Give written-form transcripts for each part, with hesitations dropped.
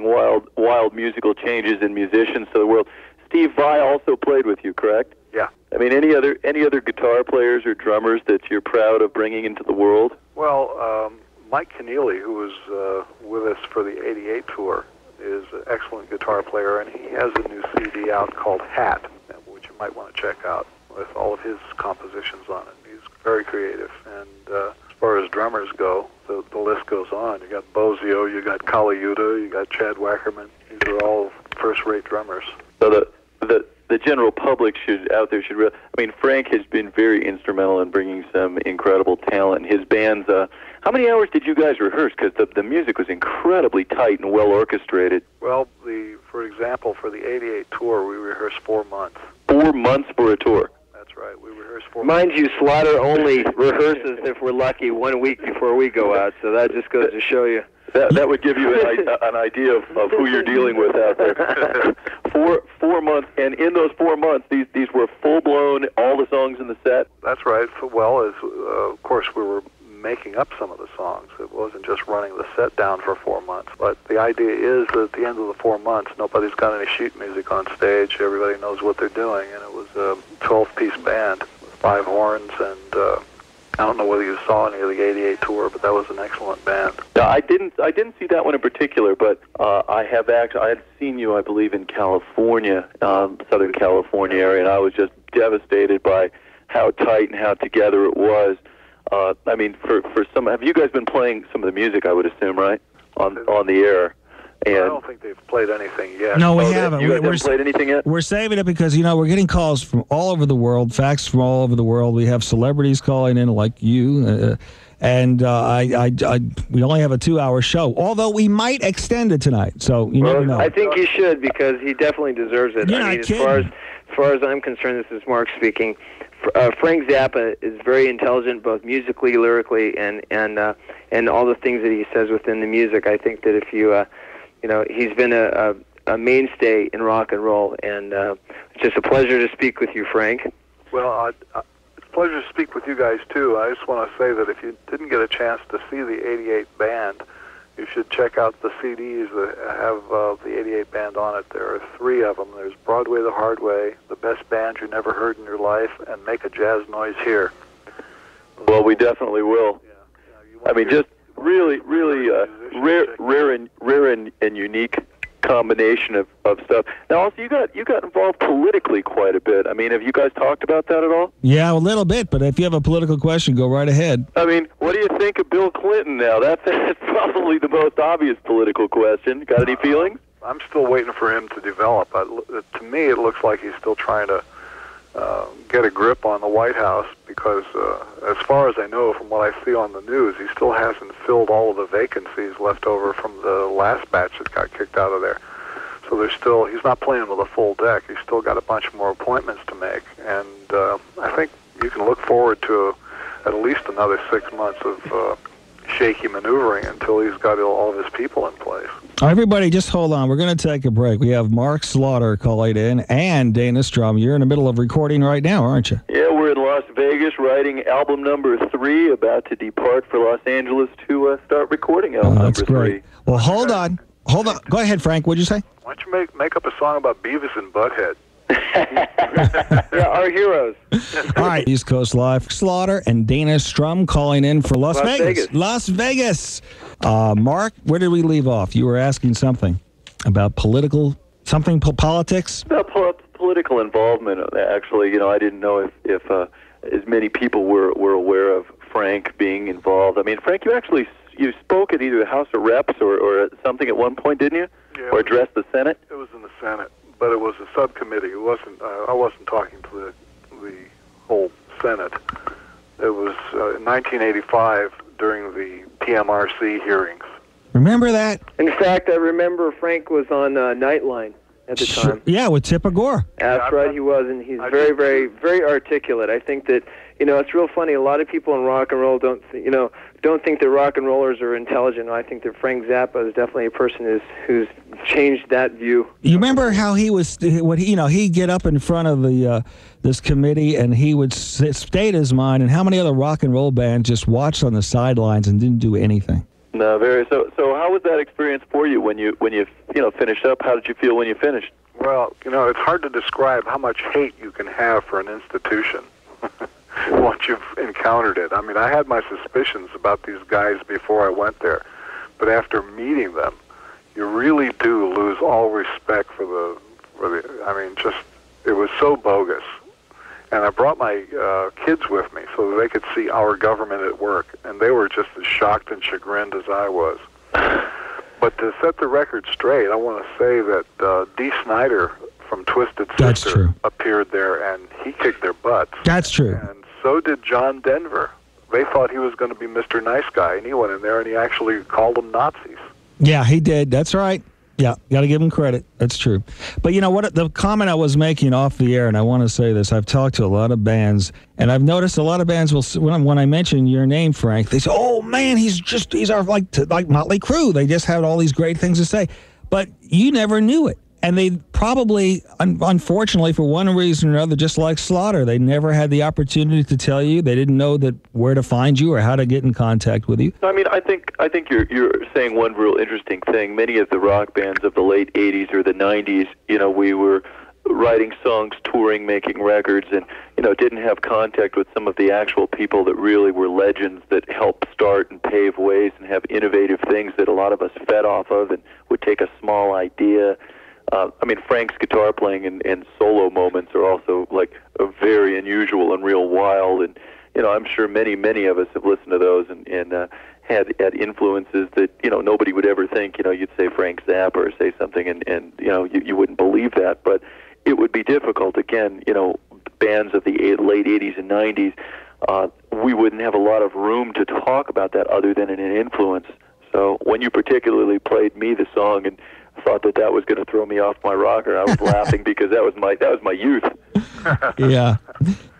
wild musical changes in musicians to the world. Steve Vai also played with you, correct? Yeah. I mean, any other guitar players or drummers that you're proud of bringing into the world? Well, Mike Keneally, who was with us for the '88 tour, is an excellent guitar player, and he has a new CD out called Hat, which you might want to check out with all of his compositions on it. He's very creative, and as far as drummers go, the list goes on. You got Bozio, you got Kali Yuta, you got Chad Wackerman. These are all first-rate drummers. So the general public should realize. I mean, Frank has been very instrumental in bringing some incredible talent. His bands. How many hours did you guys rehearse? Because the music was incredibly tight and well orchestrated. Well, for example, for the '88 tour, we rehearsed 4 months. 4 months for a tour. That's right. We rehearsed 4 months. Mind you, Slaughter only rehearses, if we're lucky, 1 week before we go out. So that just goes to show you. That would give you an idea of who you're dealing with out there. 4 months, and in those 4 months, these were full-blown, all the songs in the set? That's right. Well, of course, we were making up some of the songs. It wasn't just running the set down for 4 months. But the idea is that at the end of the 4 months, nobody's got any sheet music on stage. Everybody knows what they're doing, and it was a 12-piece band with 5 horns, and I don't know whether you saw any of the '88 tour, but that was an excellent band. No, I didn't see that one in particular, but I had seen you, I believe, in California, Southern California area, and I was just devastated by how tight and how together it was. I mean, for some, have you guys been playing some of the music? I would assume, right, on the air. And I don't think they've played anything yet. No, we haven't. You guys haven't played anything yet? We're saving it because, we're getting calls from all over the world, fax from all over the world. We have celebrities calling in like you, and we only have a 2-hour show, although we might extend it tonight, so you never know. I think you should, because he definitely deserves it. You're I mean, not as far as I'm concerned, this is Mark speaking. Frank Zappa is very intelligent, both musically, lyrically, and all the things that he says within the music. I think that if you he's been a mainstay in rock and roll, and it's just a pleasure to speak with you, Frank. Well, it's a pleasure to speak with you guys, too. I just want to say that if you didn't get a chance to see the '88 band, you should check out the CDs that have the '88 band on it. There are 3 of them. There's Broadway the Hard Way, The Best Band You Never Heard in Your Life, and Make a Jazz Noise Here. Well, we definitely will. Yeah, I mean, just really rare and unique combination of stuff. Now, also, you got involved politically quite a bit. I mean, have you guys talked about that at all? Yeah, a little bit, but if you have a political question, go right ahead. I mean, what do you think of Bill Clinton now? That's probably the most obvious political question. Got any feelings? I'm still waiting for him to develop. To me, it looks like he's still trying to get a grip on the White House, because as far as I know from what I see on the news, he still hasn't filled all of the vacancies left over from the last batch that got kicked out of there. So he's not playing with a full deck. He's still got a bunch more appointments to make, and I think you can look forward to at least another 6 months of shaky maneuvering until he's got all of his people in place. Everybody, just hold on. We're going to take a break. We have Mark Slaughter calling in and Dana Strum. You're in the middle of recording right now, aren't you? Yeah, we're in Las Vegas writing album number 3, about to depart for Los Angeles to start recording album number 3. Well, hold on. Go ahead, Frank. What'd you say? Why don't you make up a song about Beavis and Butthead? Yeah, our heroes. All right, East Coast Live. Slaughter and Dana Strum calling in for Las Vegas. Las Vegas. Mark, where did we leave off? You were asking something about politics? About political involvement, actually. I didn't know if as many people were aware of Frank being involved. I mean, Frank, you spoke at either the House of Reps or something at one point, didn't you? Yeah, or addressed the Senate? It was in the Senate, but it was a subcommittee. It wasn't. I wasn't talking to the whole Senate. It was in 1985 during the PMRC hearings. Remember that? In fact, I remember Frank was on Nightline at the time. Yeah, with Tipper Gore. That's right, he was, and he's very, very, very articulate. I think that, it's real funny. A lot of people in rock and roll don't think that rock and rollers are intelligent. I think that Frank Zappa is definitely a person who's changed that view. You remember how he'd get up in front of this committee and he would state his mind, and how many other rock and roll bands just watched on the sidelines and didn't do anything? No, very. So how was that experience for you when you finished up? How did you feel when you finished? Well, it's hard to describe how much hate you can have for an institution once you've encountered it. I mean, I had my suspicions about these guys before I went there, but after meeting them, you really do lose all respect for the. I mean, just it was so bogus. And I brought my kids with me so that they could see our government at work, and they were just as shocked and chagrined as I was. But to set the record straight, I want to say that Dee Snider from Twisted Sister appeared there, and he kicked their butts. That's true. And so did John Denver. They thought he was going to be Mr. Nice Guy, and he went in there and he actually called them Nazis. Yeah, he did. That's right. Yeah, got to give him credit. That's true. But you know what? The comment I was making off the air, and I want to say this, I've talked to a lot of bands, and I've noticed a lot of bands will, when I mention your name, Frank, they say, "Oh man, he's our like Motley Crue." They just had all these great things to say, but you never knew it. And they probably, unfortunately, for one reason or another, just like Slaughter, they never had the opportunity to tell you. They didn't know where to find you or how to get in contact with you. I mean, I think you're saying one real interesting thing. Many of the rock bands of the late '80s or the '90s, we were writing songs, touring, making records, and didn't have contact with some of the actual people that really were legends that helped start and pave ways and have innovative things that a lot of us fed off of and would take a small idea. I mean, Frank's guitar playing and solo moments are also like very unusual and real wild. And I'm sure many of us have listened to those and had influences that nobody would ever think. You'd say Frank Zappa or say something, and you wouldn't believe that. But it would be difficult. Again, bands of the late '80s and '90s, we wouldn't have a lot of room to talk about that other than in an influence. So when you particularly played me the song and thought that was going to throw me off my rocker, I was laughing because that was my youth. Yeah.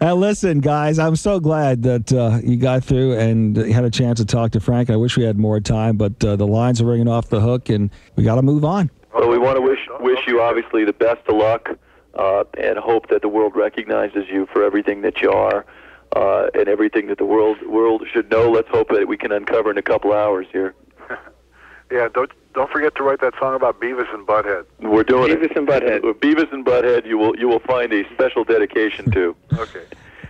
Now listen, guys, I'm so glad that you got through and had a chance to talk to Frank. I wish we had more time, but the lines are ringing off the hook, and we got to move on. Well, we want to wish you obviously the best of luck, and hope that the world recognizes you for everything that you are, and everything that the world should know. Let's hope that we can uncover in a couple hours here. Yeah, don't forget to write that song about Beavis and Butthead. We're doing Beavis and Butthead. Beavis and Butthead. You will find a special dedication to. Okay.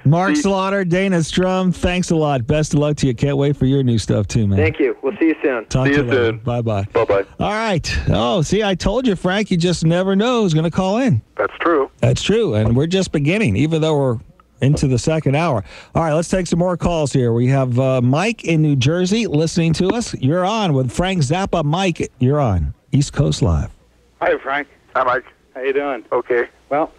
Mark Slaughter, Dana Strum, thanks a lot. Best of luck to you. Can't wait for your new stuff too, man. Thank you. We'll see you soon. Talk see to you soon. Bye-bye. Bye-bye. All right. Oh, see, I told you, Frank, you just never know who's going to call in. That's true. That's true, and we're just beginning, even though we're into the second hour. All right, let's take some more calls here. We have Mike in New Jersey listening to us. You're on with Frank Zappa. Mike, you're on East Coast Live. Hi, Frank. Hi, Mike. How you doing? Okay. Well,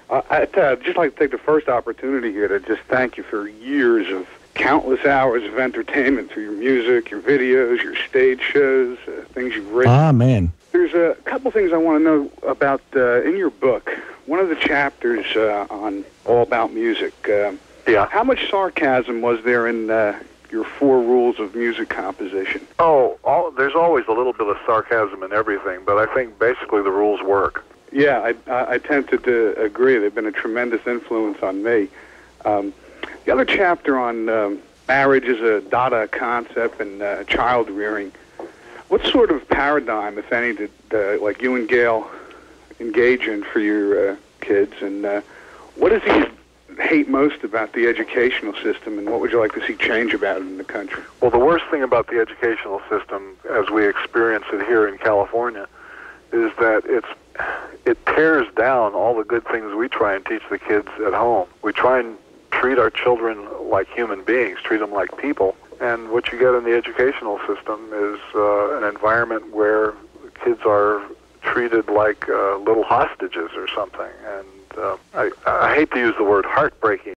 I'd just like to take the first opportunity here to just thank you for years of countless hours of entertainment through your music, your videos, your stage shows, things you've written. Ah, man. There's a couple things I want to know about in your book. One of the chapters on All About Music. Yeah. How much sarcasm was there in your 4 rules of music composition? There's always a little bit of sarcasm in everything, but I think basically the rules work. Yeah, I tended to agree. They've been a tremendous influence on me. The other chapter on marriage as a Dada concept and child rearing. What sort of paradigm, if any, did like you and Gail engage in for your kids, and what does he hate most about the educational system, and what would you like to see change about it in the country? Well, the worst thing about the educational system, as we experience it here in California, is that it tears down all the good things we try and teach the kids at home. We try and treat our children like human beings, treat them like people, and what you get in the educational system is an environment where kids are treated like little hostages or something. And I hate to use the word heartbreaking,